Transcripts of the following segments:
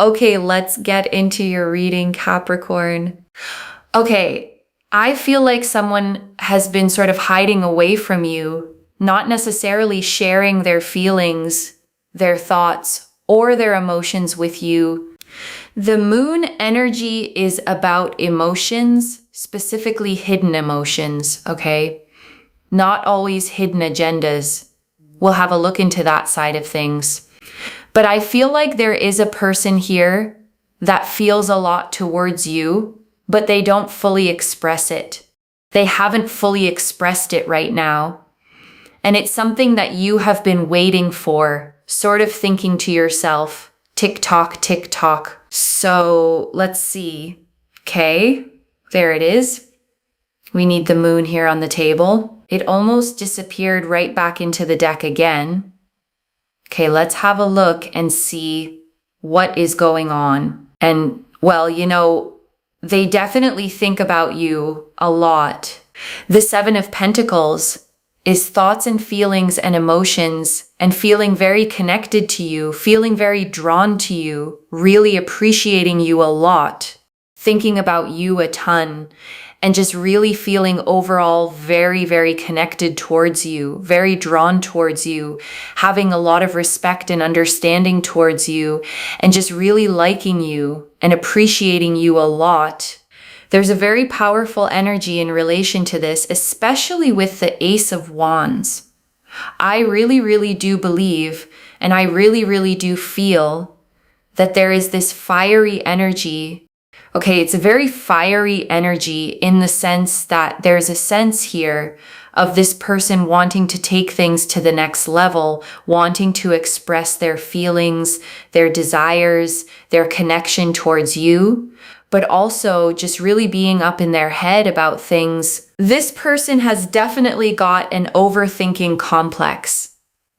Okay, let's get into your reading, Capricorn. Okay, I feel like someone has been sort of hiding away from you, not necessarily sharing their feelings, their thoughts, or their emotions with you. The moon energy is about emotions, specifically hidden emotions, okay? Not always hidden agendas. We'll have a look into that side of things. But I feel like there is a person here that feels a lot towards you, but they don't fully express it. They haven't fully expressed it right now. And it's something that you have been waiting for, sort of thinking to yourself, tick tock, tick tock. So let's see. Okay, there it is. We need the moon here on the table. It almost disappeared right back into the deck again. Okay, let's have a look and see what is going on. And well, they definitely think about you a lot. The Seven of Pentacles is thoughts and feelings and emotions and feeling very connected to you, feeling very drawn to you, really appreciating you a lot, thinking about you a ton, and just really feeling overall very, very connected towards you, very drawn towards you, having a lot of respect and understanding towards you, and just really liking you and appreciating you a lot. There's a very powerful energy in relation to this, especially with the Ace of Wands. I really, really do believe, and I really, really do feel that there is this fiery energy. Okay, it's a very fiery energy in the sense that there's a sense here of this person wanting to take things to the next level, wanting to express their feelings, their desires, their connection towards you, but also just really being up in their head about things. This person has definitely got an overthinking complex.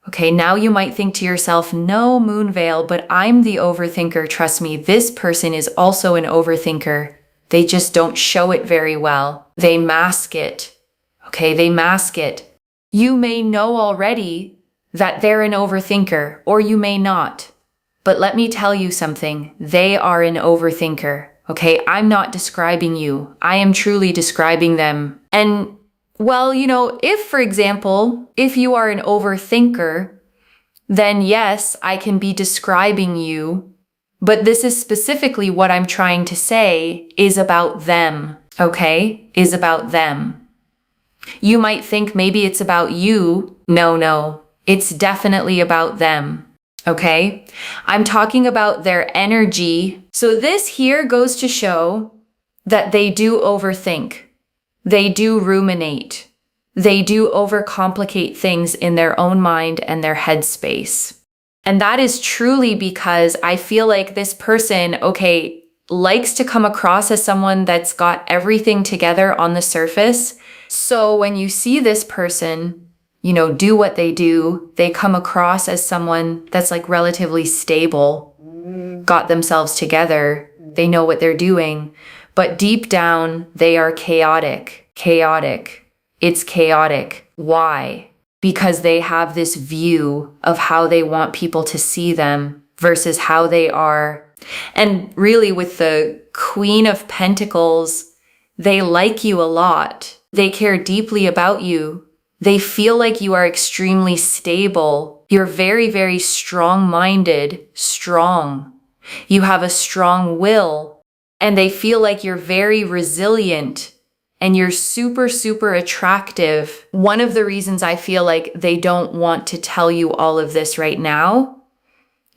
Okay, now you might think to yourself, no, Moonveil, but I'm the overthinker. Trust me, this person is also an overthinker. They just don't show it very well. They mask it. Okay, they mask it. You may know already that they're an overthinker, or you may not. But let me tell you something. They are an overthinker. Okay, I'm not describing you. I am truly describing them. And well, if, for example, if you are an overthinker, then yes, I can be describing you, but this is specifically what I'm trying to say is about them, okay? Is about them. You might think maybe it's about you. No, it's definitely about them, okay? I'm talking about their energy. So this here goes to show that they do overthink. They do ruminate. They do overcomplicate things in their own mind and their headspace. And that is truly because I feel like this person, okay, likes to come across as someone that's got everything together on the surface. So when you see this person, do what they do, they come across as someone that's like relatively stable, got themselves together, they know what they're doing. But deep down, they are chaotic. Chaotic. It's chaotic. Why? Because they have this view of how they want people to see them versus how they are. And really with the Queen of Pentacles, they like you a lot. They care deeply about you. They feel like you are extremely stable. You're very, very strong-minded, strong. You have a strong will. And they feel like you're very resilient and you're super, super attractive. One of the reasons I feel like they don't want to tell you all of this right now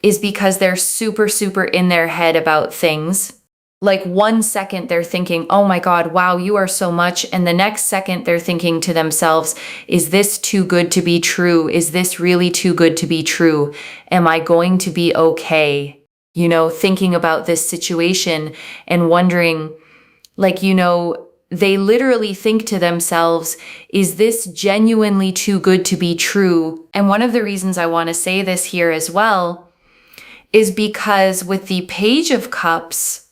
is because they're super, super in their head about things. Like 1 second they're thinking, oh my God, wow, you are so much. And the next second they're thinking to themselves, is this too good to be true? Is this really too good to be true? Am I going to be okay? Thinking about this situation and wondering, they literally think to themselves, is this genuinely too good to be true? And one of the reasons I want to say this here as well is because with the Page of Cups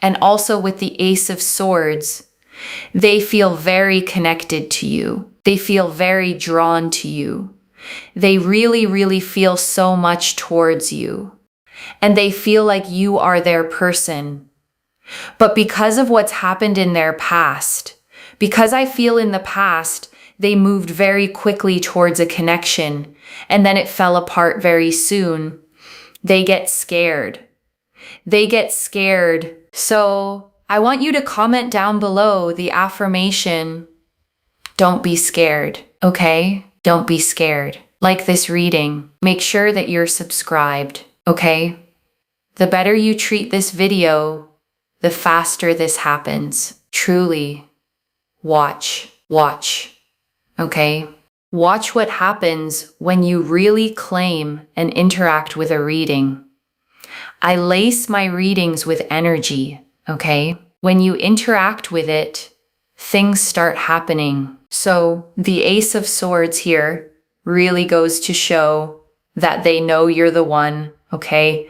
and also with the Ace of Swords, they feel very connected to you. They feel very drawn to you. They really, really feel so much towards you. and they feel like you are their person. But because of what's happened in their past, because I feel in the past, they moved very quickly towards a connection and then it fell apart very soon. They get scared. They get scared. So I want you to comment down below the affirmation, don't be scared, okay? Don't be scared. Like this reading, make sure that you're subscribed, okay? The better you treat this video, the faster this happens. Truly, watch, okay? Watch what happens when you really claim and interact with a reading. I lace my readings with energy, okay? When you interact with it, things start happening. So the Ace of Swords here really goes to show that they know you're the one, okay?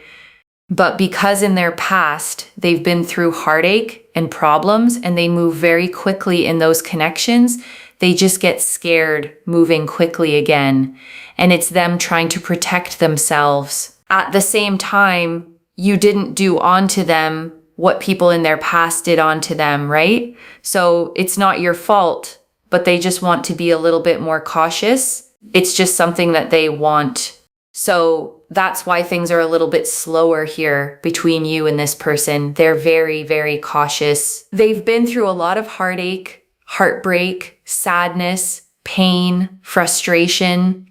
But because in their past, they've been through heartache and problems and they move very quickly in those connections, they just get scared moving quickly again. And it's them trying to protect themselves. At the same time, you didn't do onto them what people in their past did onto them, right? So it's not your fault, but they just want to be a little bit more cautious. It's just something that they want. So that's why things are a little bit slower here between you and this person. They're very, very cautious. They've been through a lot of heartache, heartbreak, sadness, pain, frustration.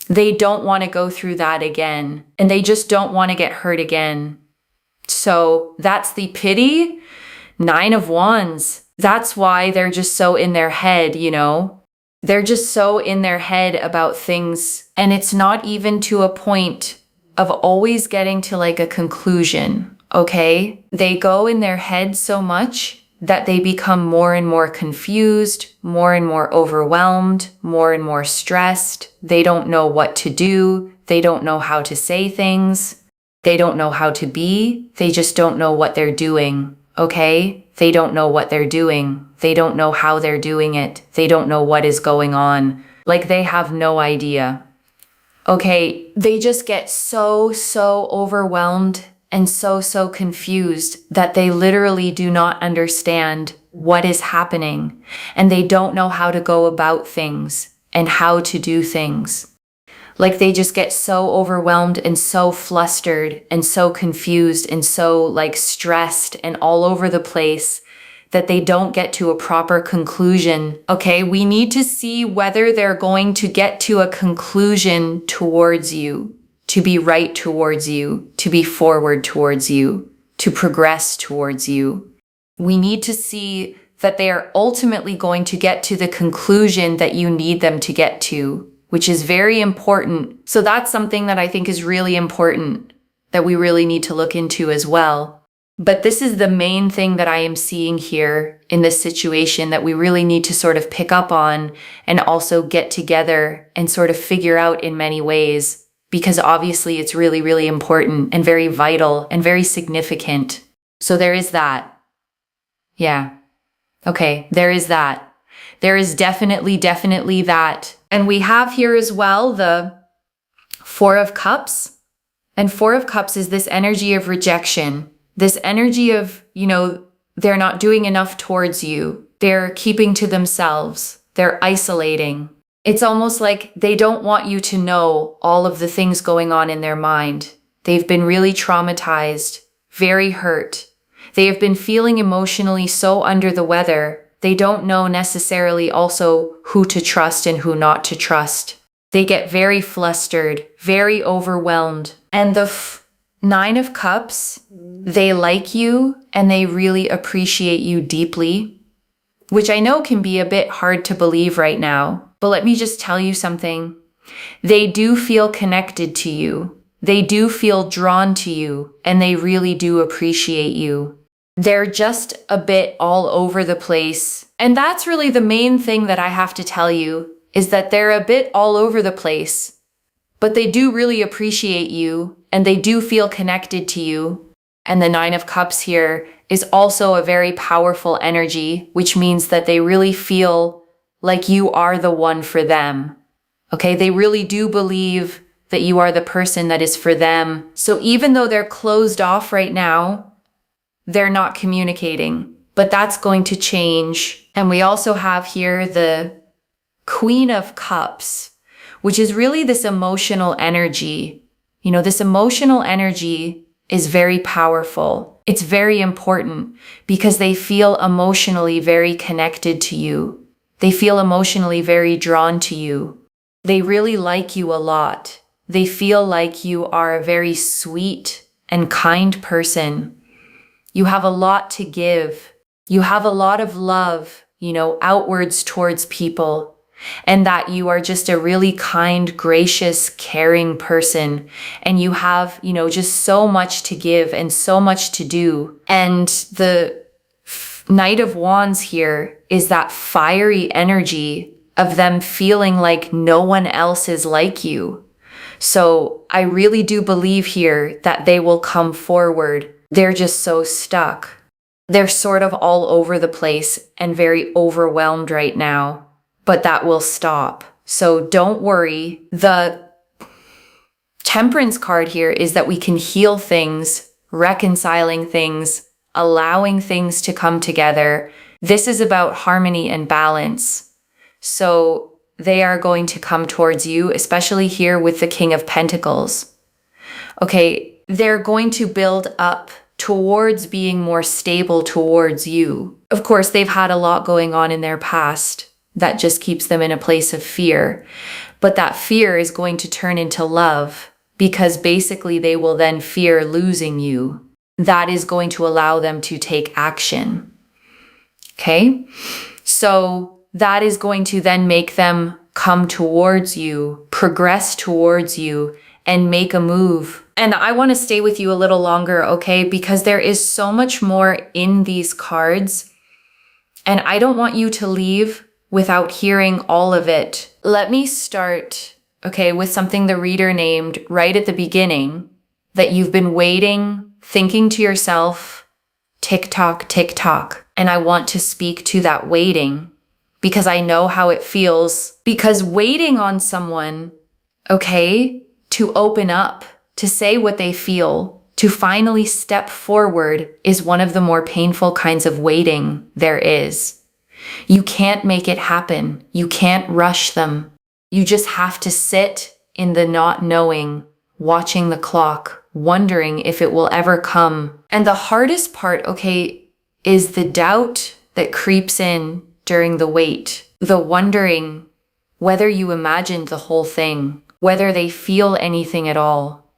They don't want to go through that again, and they just don't want to get hurt again. So that's the pity. 9 of Wands. That's why they're just so in their head, you know? They're just so in their head about things, and it's not even to a point of always getting to like a conclusion, okay? They go in their head so much that they become more and more confused, more and more overwhelmed, more and more stressed. They don't know what to do. They don't know how to say things. They don't know how to be. They just don't know what they're doing, okay? They don't know what they're doing. They don't know how they're doing it. They don't know what is going on. Like they have no idea. Okay, they just get so overwhelmed and so confused that they literally do not understand what is happening, and they don't know how to go about things and how to do things. Like they just get so overwhelmed and so flustered and so confused and so like stressed and all over the place that they don't get to a proper conclusion. Okay, we need to see whether they're going to get to a conclusion towards you, to be right towards you, to be forward towards you, to progress towards you. We need to see that they are ultimately going to get to the conclusion that you need them to get to, which is very important. So that's something that I think is really important that we really need to look into as well. But this is the main thing that I am seeing here in this situation that we really need to sort of pick up on and also get together and sort of figure out in many ways, because obviously it's really, really important and very vital and very significant. So there is that. Yeah. Okay, there is that. There is definitely that. And we have here as well the 4 of Cups. And 4 of Cups is this energy of rejection. This energy of, you know, they're not doing enough towards you. They're keeping to themselves. They're isolating. It's almost like they don't want you to know all of the things going on in their mind. They've been really traumatized, very hurt. They have been feeling emotionally so under the weather. They don't know necessarily also who to trust and who not to trust. They get very flustered, very overwhelmed. And the 9 of Cups, they like you and they really appreciate you deeply, which I know can be a bit hard to believe right now. But let me just tell you something. They do feel connected to you. They do feel drawn to you, and they really do appreciate you. They're just a bit all over the place. And that's really the main thing that I have to tell you, is that they're a bit all over the place. But they do really appreciate you, and they do feel connected to you. And the 9 of Cups here is also a very powerful energy, which means that they really feel like you are the one for them. Okay, they really do believe that you are the person that is for them. So even though they're closed off right now, they're not communicating, but that's going to change. And we also have here the Queen of Cups, which is really this emotional energy. You know, this emotional energy is very powerful. It's very important because they feel emotionally very connected to you. They feel emotionally very drawn to you. They really like you a lot. They feel like you are a very sweet and kind person. You have a lot to give. You have a lot of love, outwards towards people, and that you are just a really kind, gracious, caring person. And you have, just so much to give and so much to do. And the Knight of Wands here is that fiery energy of them feeling like no one else is like you. So I really do believe here that they will come forward. They're just so stuck. They're sort of all over the place and very overwhelmed right now, but that will stop. So don't worry. The Temperance card here is that we can heal things, reconciling things, allowing things to come together. This is about harmony and balance. So they are going to come towards you, especially here with the King of Pentacles. Okay, they're going to build up towards being more stable towards you. Of course, they've had a lot going on in their past that just keeps them in a place of fear. But that fear is going to turn into love because basically they will then fear losing you. That is going to allow them to take action. Okay? So that is going to then make them come towards you, progress towards you, and make a move. And I want to stay with you a little longer, okay? Because there is so much more in these cards. And I don't want you to leave without hearing all of it. Let me start, okay, with something the reader named right at the beginning, that you've been waiting, thinking to yourself, tick tock, tick tock. And I want to speak to that waiting because I know how it feels. Because waiting on someone, okay, to open up, to say what they feel, to finally step forward is one of the more painful kinds of waiting there is. You can't make it happen. You can't rush them. You just have to sit in the not knowing, watching the clock, wondering if it will ever come. And the hardest part, okay, is the doubt that creeps in during the wait, the wondering whether you imagined the whole thing, whether they feel anything at all,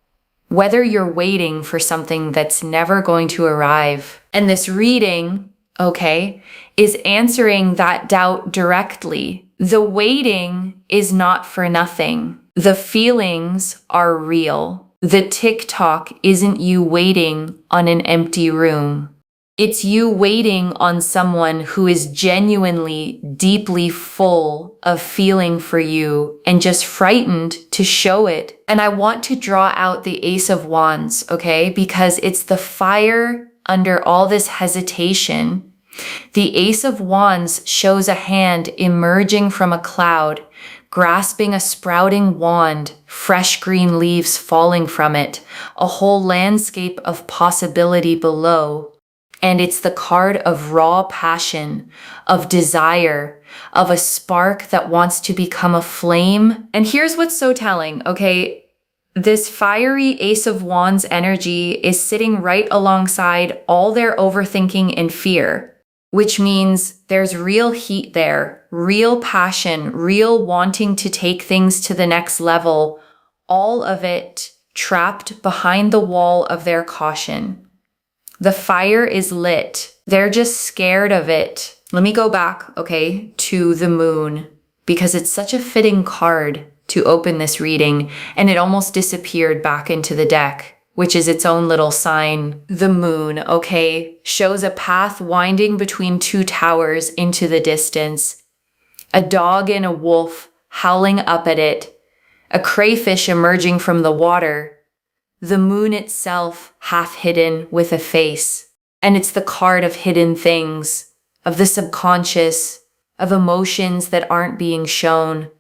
whether you're waiting for something that's never going to arrive. And this reading, okay, is answering that doubt directly. The waiting is not for nothing. The feelings are real. The tick-tock isn't you waiting on an empty room. It's you waiting on someone who is genuinely, deeply full of feeling for you and just frightened to show it. And I want to draw out the Ace of Wands, okay? Because it's the fire under all this hesitation. The Ace of Wands shows a hand emerging from a cloud, grasping a sprouting wand, fresh green leaves falling from it, a whole landscape of possibility below. And it's the card of raw passion, of desire, of a spark that wants to become a flame. And here's what's so telling, okay? This fiery Ace of Wands energy is sitting right alongside all their overthinking and fear, which means there's real heat there, real passion, real wanting to take things to the next level, all of it trapped behind the wall of their caution. The fire is lit. They're just scared of it. Let me go back, okay, to the moon, because it's such a fitting card to open this reading, and it almost disappeared back into the deck, which is its own little sign. The moon, okay, shows a path winding between two towers into the distance. A dog and a wolf howling up at it. A crayfish emerging from the water. The moon itself half hidden with a face. And it's the card of hidden things, of the subconscious, of emotions that aren't being shown,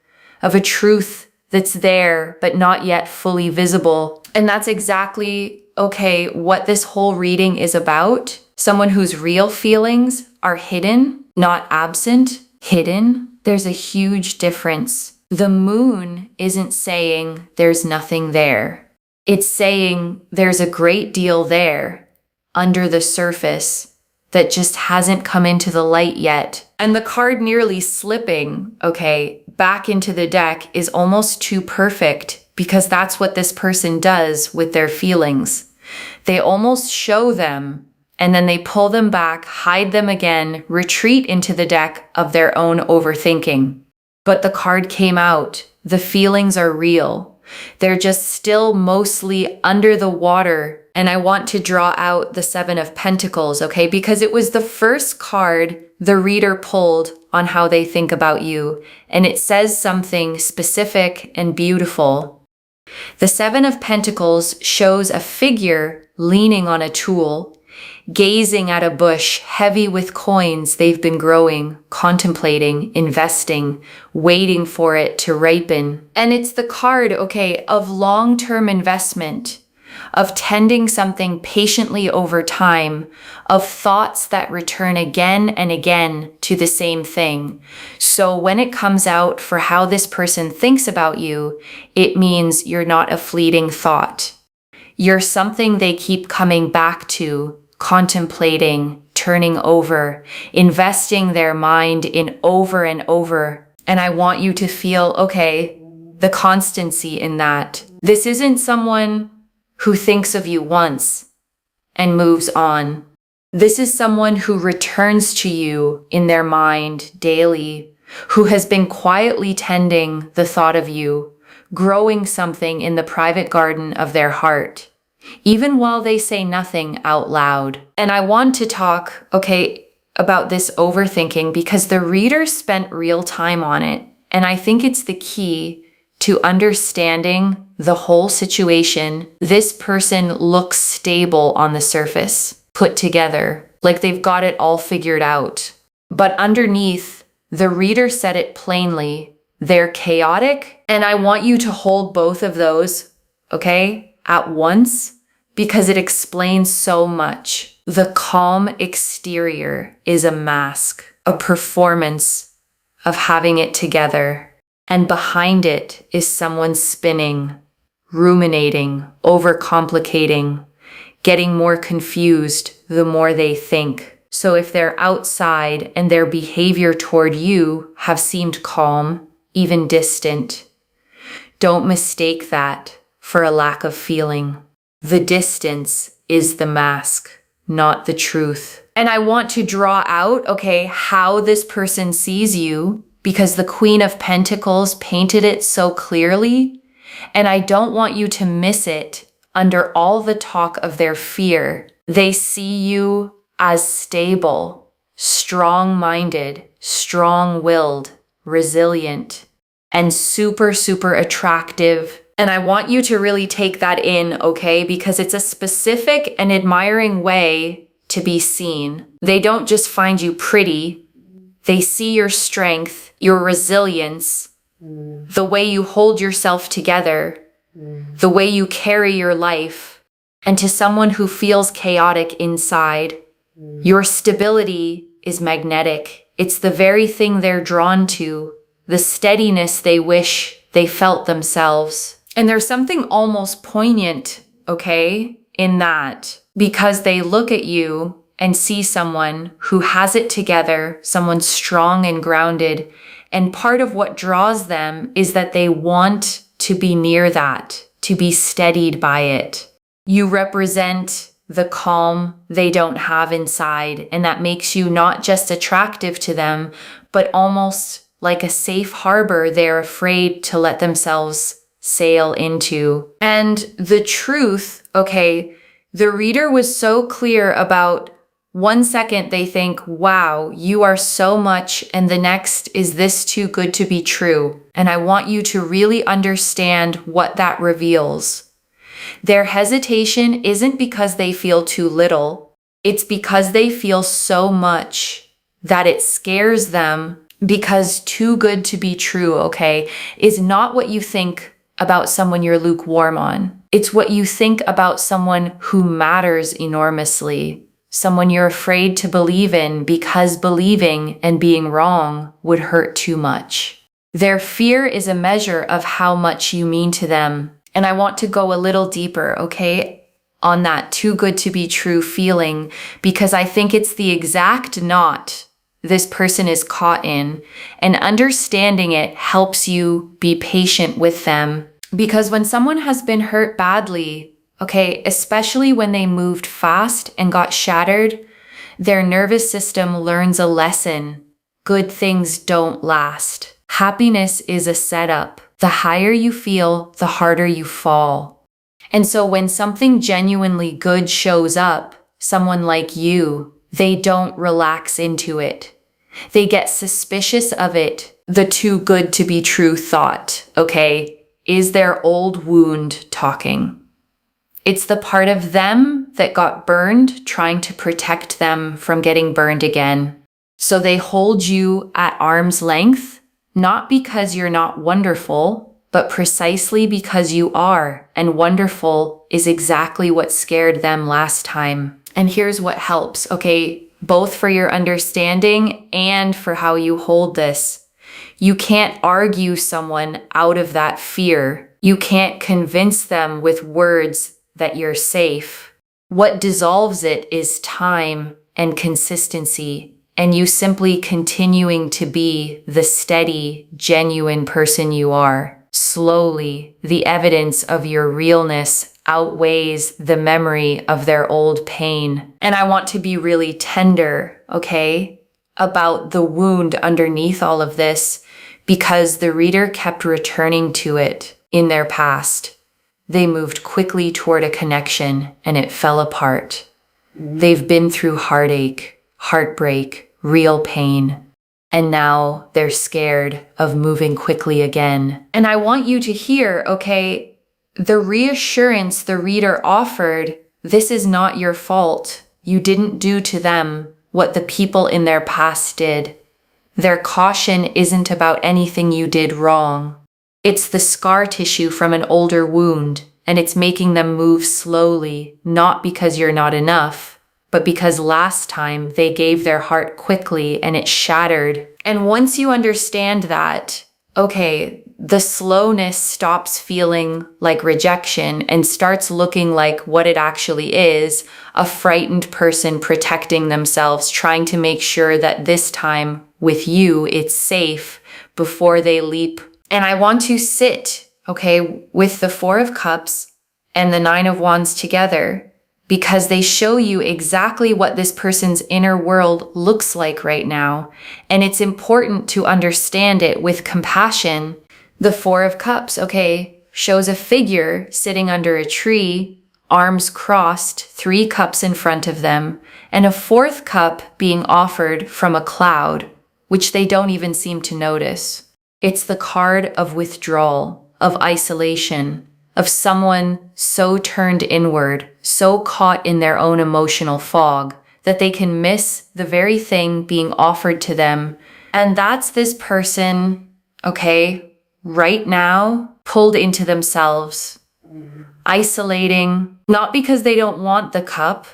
of a truth that's there, but not yet fully visible. And that's exactly, okay, what this whole reading is about. Someone whose real feelings are hidden, not absent, hidden. There's a huge difference. The moon isn't saying there's nothing there. It's saying there's a great deal there under the surface that just hasn't come into the light yet. And the card nearly slipping, okay, back into the deck is almost too perfect, because that's what this person does with their feelings. They almost show them and then they pull them back, hide them again, retreat into the deck of their own overthinking. But the card came out. The feelings are real. They're just still mostly under the water. And I want to draw out the Seven of Pentacles, okay? Because it was the first card the reader pulled on how they think about you. And it says something specific and beautiful. The Seven of Pentacles shows a figure leaning on a tool, gazing at a bush heavy with coins they've been growing, contemplating, investing, waiting for it to ripen. And it's the card, okay, of long-term investment, of tending something patiently over time, of thoughts that return again and again to the same thing. So when it comes out for how this person thinks about you, it means you're not a fleeting thought. You're something they keep coming back to, contemplating, turning over, investing their mind in over and over. And I want you to feel, okay, the constancy in that. This isn't someone who thinks of you once and moves on. This is someone who returns to you in their mind daily, who has been quietly tending the thought of you, growing something in the private garden of their heart, even while they say nothing out loud. And I want to talk, okay, about this overthinking because the reader spent real time on it. And I think it's the key to understanding the whole situation. This person looks stable on the surface, put together, like they've got it all figured out. But underneath, the reader said it plainly. They're chaotic. And I want you to hold both of those, okay, at once, because it explains so much. The calm exterior is a mask, a performance of having it together. And behind it is someone spinning, ruminating, overcomplicating, getting more confused the more they think. So if they're outside and their behavior toward you have seemed calm, even distant, don't mistake that for a lack of feeling. The distance is the mask, not the truth. And I want to draw out, okay, how this person sees you, because the Queen of Pentacles painted it so clearly, and I don't want you to miss it under all the talk of their fear. They see you as stable, strong-minded, strong-willed, resilient, and super, super attractive. And I want you to really take that in, okay? Because it's a specific and admiring way to be seen. They don't just find you pretty. They see your strength, your resilience, the way you hold yourself together, the way you carry your life. And to someone who feels chaotic inside, your stability is magnetic. It's the very thing they're drawn to, the steadiness they wish they felt themselves. And there's something almost poignant, okay, in that, because they look at you and see someone who has it together, someone strong and grounded. And part of what draws them is that they want to be near that, to be steadied by it. You represent the calm they don't have inside, and that makes you not just attractive to them, but almost like a safe harbor they're afraid to let themselves sail into. And the truth, okay, the reader was so clear about 1 second they think, wow, you are so much, and the next, is this too good to be true? And I want you to really understand what that reveals. Their hesitation isn't because they feel too little. It's because they feel so much that it scares them Because too good to be true, okay, is not what you think about someone you're lukewarm on. It's what you think about someone who matters enormously, someone you're afraid to believe in because believing and being wrong would hurt too much. Their fear is a measure of how much you mean to them. And I want to go a little deeper, okay, on that too good to be true feeling, because I think it's the exact knot this person is caught in, and understanding it helps you be patient with them. Because when someone has been hurt badly, okay, especially when they moved fast and got shattered, their nervous system learns a lesson. Good things don't last. Happiness is a setup. The higher you feel, the harder you fall. And so when something genuinely good shows up, someone like you, they don't relax into it. They get suspicious of it. The too good to be true thought, okay, is their old wound talking. It's the part of them that got burned trying to protect them from getting burned again. So they hold you at arm's length, not because you're not wonderful, but precisely because you are, and wonderful is exactly what scared them last time. And here's what helps, okay, both for your understanding and for how you hold this. You can't argue someone out of that fear. You can't convince them with words that you're safe. What dissolves it is time and consistency, and you simply continuing to be the steady, genuine person you are. Slowly, the evidence of your realness outweighs the memory of their old pain. And I want to be really tender, okay, about the wound underneath all of this, because the reader kept returning to it in their past. They moved quickly toward a connection and it fell apart. They've been through heartache, heartbreak, real pain. And now they're scared of moving quickly again. And I want you to hear, okay, the reassurance the reader offered, this is not your fault. You didn't do to them what the people in their past did. Their caution isn't about anything you did wrong. It's the scar tissue from an older wound, and it's making them move slowly, not because you're not enough, but because last time they gave their heart quickly and it shattered. And once you understand that, okay, the slowness stops feeling like rejection and starts looking like what it actually is, a frightened person protecting themselves, trying to make sure that this time with you, it's safe before they leap. And I want to sit, okay, with the Four of Cups and the Nine of Wands together, because they show you exactly what this person's inner world looks like right now. And it's important to understand it with compassion. The Four of Cups, okay, shows a figure sitting under a tree, arms crossed, 3 cups in front of them, and a 4th cup being offered from a cloud, which they don't even seem to notice. It's the card of withdrawal, of isolation, of someone so turned inward, so caught in their own emotional fog, that they can miss the very thing being offered to them. And that's this person, okay, right now, pulled into themselves, isolating, not because they don't want the cup,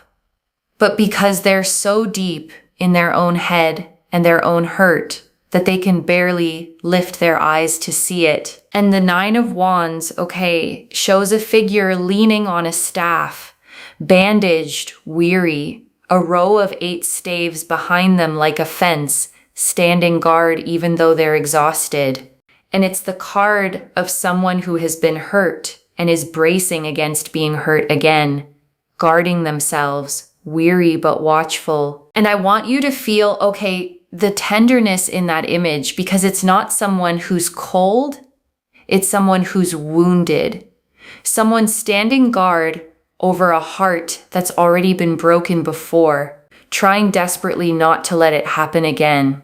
but because they're so deep in their own head and their own hurt that they can barely lift their eyes to see it. And the Nine of Wands, okay, shows a figure leaning on a staff, bandaged, weary, a row of 8 staves behind them like a fence, standing guard even though they're exhausted. And it's the card of someone who has been hurt and is bracing against being hurt again, guarding themselves, weary but watchful. And I want you to feel, okay, the tenderness in that image, because it's not someone who's cold, it's someone who's wounded. Someone standing guard over a heart that's already been broken before, trying desperately not to let it happen again.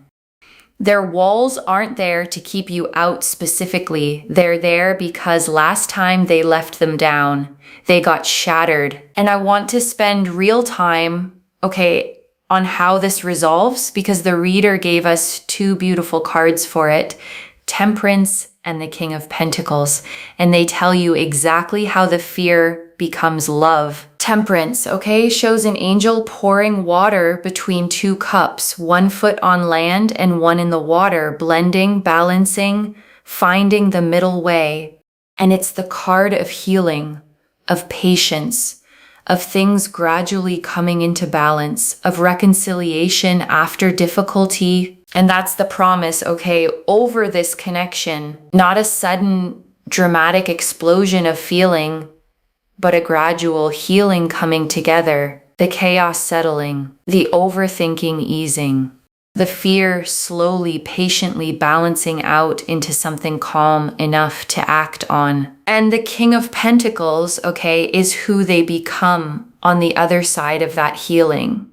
Their walls aren't there to keep you out specifically. They're there because last time they left them down, they got shattered. And I want to spend real time, okay, on how this resolves because the reader gave us two beautiful cards for it, Temperance and the King of Pentacles, and they tell you exactly how the fear becomes love. Temperance, okay, shows an angel pouring water between two cups, 1 foot on land and 1 in the water, blending, balancing, finding the middle way. And it's the card of healing, of patience, of things gradually coming into balance, of reconciliation after difficulty. And that's the promise, okay, over this connection, not a sudden dramatic explosion of feeling, but a gradual healing coming together, the chaos settling, the overthinking easing, the fear slowly, patiently balancing out into something calm enough to act on. And the King of Pentacles, okay, is who they become on the other side of that healing.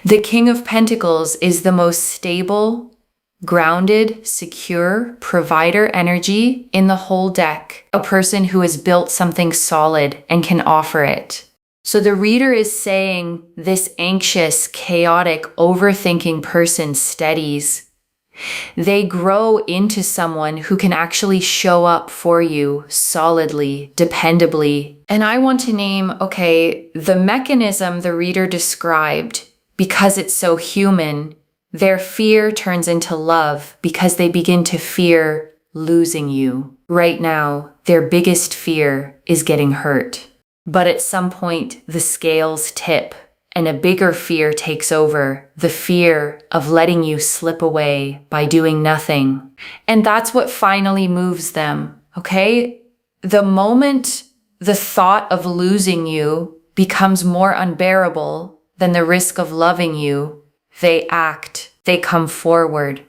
The King of Pentacles is the most stable, grounded, secure, provider energy in the whole deck. A person who has built something solid and can offer it. So the reader is saying this anxious, chaotic, overthinking person steadies. They grow into someone who can actually show up for you solidly, dependably. And I want to name, okay, the mechanism the reader described, because it's so human. Their fear turns into love because they begin to fear losing you. Right now, their biggest fear is getting hurt. But at some point, the scales tip and a bigger fear takes over, the fear of letting you slip away by doing nothing. And that's what finally moves them, okay? The moment the thought of losing you becomes more unbearable than the risk of loving you, they act, they come forward,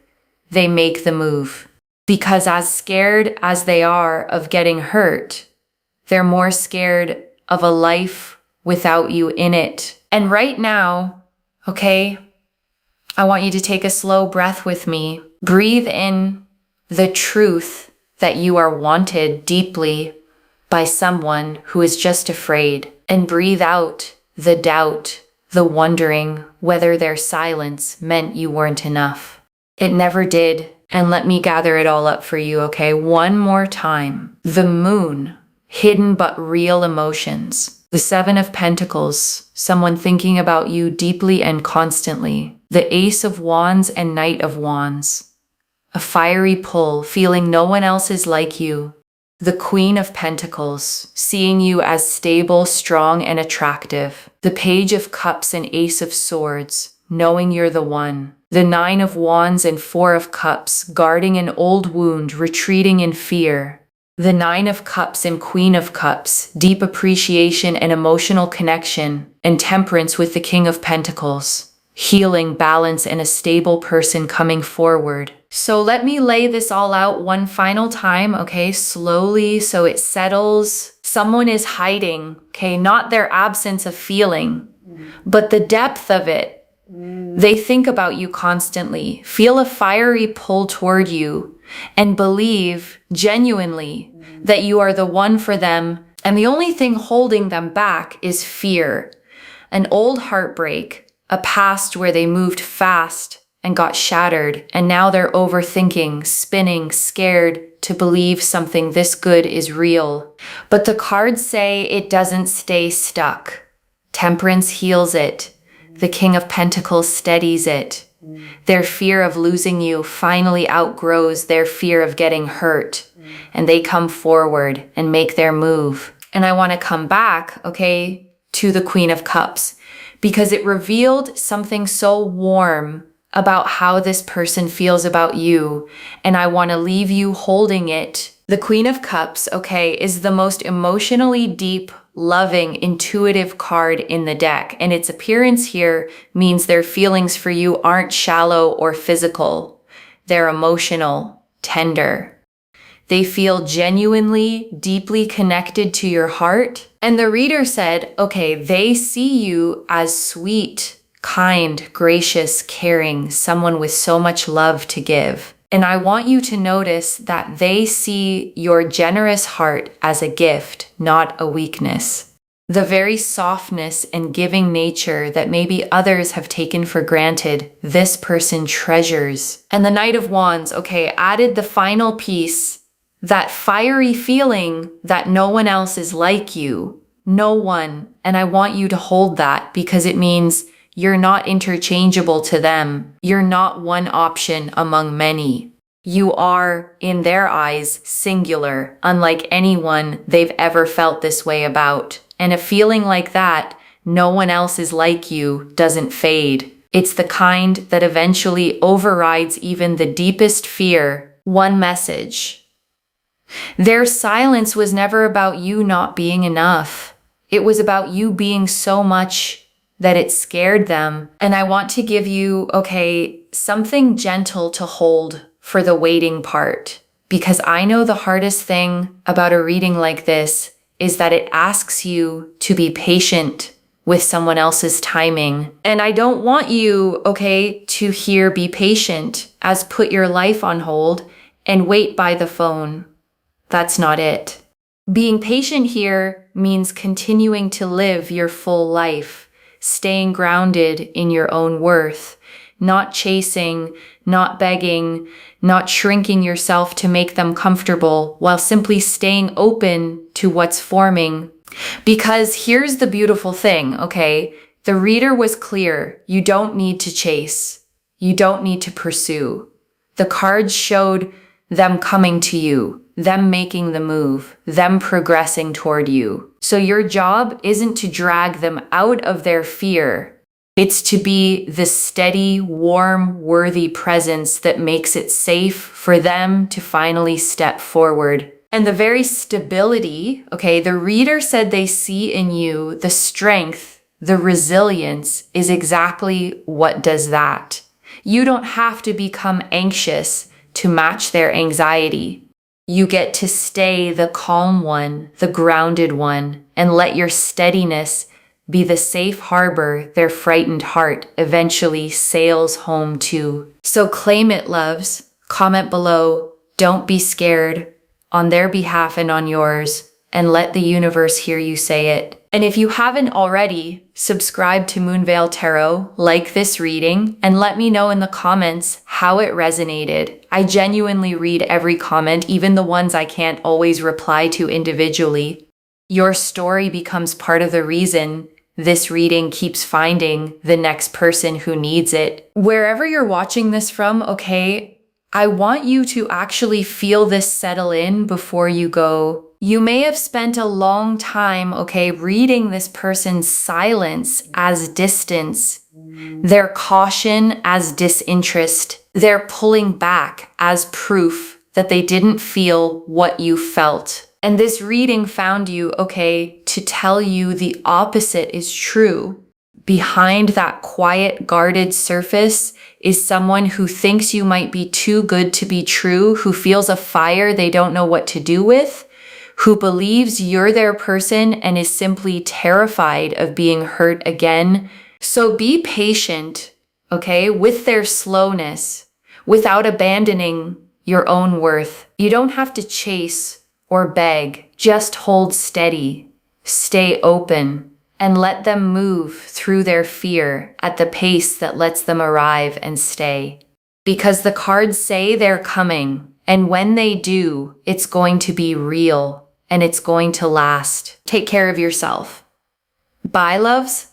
they make the move. Because as scared as they are of getting hurt, they're more scared of a life without you in it. And right now, okay, I want you to take a slow breath with me. Breathe in the truth that you are wanted deeply by someone who is just afraid. And breathe out the doubt, the wondering whether their silence meant you weren't enough. It never did. And let me gather it all up for you, okay? One more time. The moon, hidden but real emotions. The 7 of Pentacles, someone thinking about you deeply and constantly. The Ace of Wands and Knight of Wands. A fiery pull, feeling no one else is like you. The Queen of Pentacles, seeing you as stable, strong, and attractive. The Page of Cups and Ace of Swords, knowing you're the one. The 9 of Wands and 4 of Cups, guarding an old wound, retreating in fear. The 9 of Cups and Queen of Cups, deep appreciation and emotional connection. And Temperance with the King of Pentacles, healing, balance, and a stable person coming forward. So let me lay this all out one final time, okay, slowly so it settles. Someone is hiding, okay, not their absence of feeling, but the depth of it. They think about you constantly, feel a fiery pull toward you, and believe genuinely that you are the one for them. And the only thing holding them back is fear, an old heartbreak, a past where they moved fast and got shattered, and now they're overthinking, spinning, scared to believe something this good is real. But the cards say it doesn't stay stuck. Temperance heals it. The King of Pentacles steadies it. Their fear of losing you finally outgrows their fear of getting hurt, and they come forward and make their move. And I want to come back, okay, to the Queen of Cups, because it revealed something so warm about how this person feels about you, and I want to leave you holding it. The Queen of Cups, okay, is the most emotionally deep, loving, intuitive card in the deck, and its appearance here means their feelings for you aren't shallow or physical. They're emotional, tender. They feel genuinely, deeply connected to your heart. And the reader said, okay, they see you as sweet, kind, gracious, caring, someone with so much love to give. And I want you to notice that they see your generous heart as a gift, not a weakness. The very softness and giving nature that maybe others have taken for granted, this person treasures. And the Knight of Wands, okay, added the final piece, that fiery feeling that no one else is like you. No one. And I want you to hold that because it means you're not interchangeable to them. You're not one option among many. You are, in their eyes, singular, unlike anyone they've ever felt this way about. And a feeling like that, no one else is like you, doesn't fade. It's the kind that eventually overrides even the deepest fear. One message. Their silence was never about you not being enough. It was about you being so much that it scared them. And I want to give you, something gentle to hold for the waiting part. Because I know the hardest thing about a reading like this is that it asks you to be patient with someone else's timing. And I don't want you, to hear be patient as put your life on hold and wait by the phone. That's not it. Being patient here means continuing to live your full life, staying grounded in your own worth, not chasing, not begging, not shrinking yourself to make them comfortable, while simply staying open to what's forming. Because here's the beautiful thing, The reader was clear. You don't need to chase. You don't need to pursue. The cards showed them coming to you, them making the move, them progressing toward you. So your job isn't to drag them out of their fear. It's to be the steady, warm, worthy presence that makes it safe for them to finally step forward. And the very stability, the reader said they see in you the strength, the resilience is exactly what does that. You don't have to become anxious to match their anxiety. You get to stay the calm one, the grounded one, and let your steadiness be the safe harbor their frightened heart eventually sails home to. So claim it, loves. Comment below. Don't be scared, on their behalf and on yours, and let the universe hear you say it. And if you haven't already, subscribe to Moonveil Tarot, like this reading, and let me know in the comments how it resonated. I genuinely read every comment, even the ones I can't always reply to individually. Your story becomes part of the reason this reading keeps finding the next person who needs it. Wherever you're watching this from, I want you to actually feel this settle in before you go. You may have spent a long time, reading this person's silence as distance, their caution as disinterest, their pulling back as proof that they didn't feel what you felt. And this reading found you, to tell you the opposite is true. Behind that quiet, guarded surface is someone who thinks you might be too good to be true, who feels a fire they don't know what to do with, who believes you're their person and is simply terrified of being hurt again. So be patient, with their slowness, without abandoning your own worth. You don't have to chase or beg, just hold steady, stay open, and let them move through their fear at the pace that lets them arrive and stay. Because the cards say they're coming, and when they do, it's going to be real, and it's going to last. Take care of yourself. Bye, loves.